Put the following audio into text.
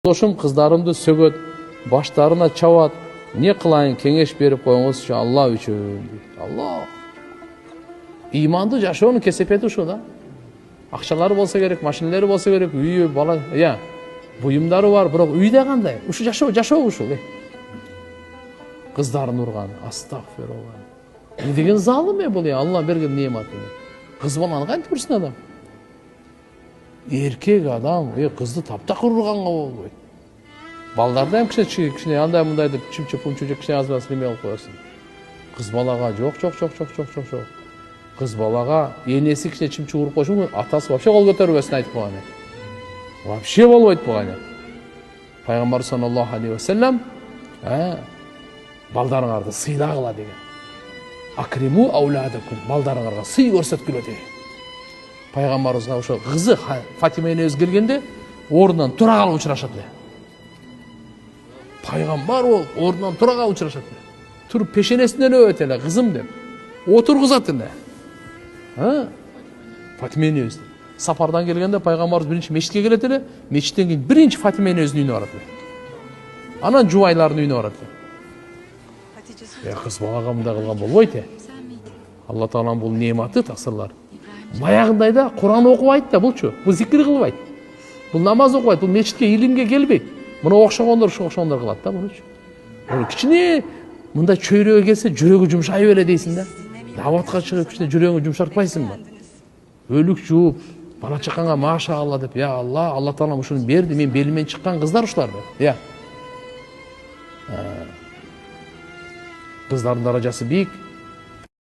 Дошым кыздарымды сөгөт, баштарына чабат. Не кылайын, кеңеш берип коюңузчу Алла үчүн. Алла. Иманды жашоонун кесепети ушу да. Акчалары болсо керек, машиналары болсо керек, үйү, бала, буюмдары бар, бирок үйдө кандай? Ушу жашоо ушу. Кыздарын урган, астагфирулла. Не деген залым бул я, Алла берген немат. Кыз баланы кантип урсын адам? Эркек адам, кызды таптак урганга болбойт. Балдарда hem кичине андай мындай деп чимче-пумчу кичине аз-аз неме кылып коесуң. Кыз балага жок. Кыз балага энеси кичине чимче уруп койсун, атасы вообще кол көтөрбөсүн айтып койгон. Вообще болбойт буга. Пайгамбар саллаллаху алейхи ва саллям балдарыңарды сыйлагыла деген. Акриму ауладакум, балдарыңарга сый көрсөткүлө деген. Пайгамбарыбызга ошо кызы Фатима энебиз келгенде ордунан тура калып учурашат эле. Пайгамбар ол ордунан тура калып учурашат эле. Туруп пешенесинен өбөт эле, кызым деп. Отургузат эле. Фатима энебиз. Сапардан келгенде пайгамбарыбыз биринчи мечитке келет эле, мечиттен кийин биринчи Фатима энебиздин үйүнө барат эле. Анан жубайлардын үйүнө барат эле. Кыз балага мындай кылган болбойт. Алла Тааланын бул нематы таксырлар. Баягындай да Кур'ан окубайт да булчу. Бул зикир кылбайт. Бул намаз окубайт, бул мечитке илимге келбейт. Мына окшогондор кылат да мунучу. Кичине мындай чөйрөгө келсе жүрөгү жумшай беле дейсиң да. Даватка чыгып кичине жүрөгүңдү жумшартпайсыңбы? Өлүк жууп, бала чакаңа машалла деп, я Алла, Алла Таалам ушуну берди, мен белимен чыккан кыздар ушулар деп. Кыздардын даражасы бийик.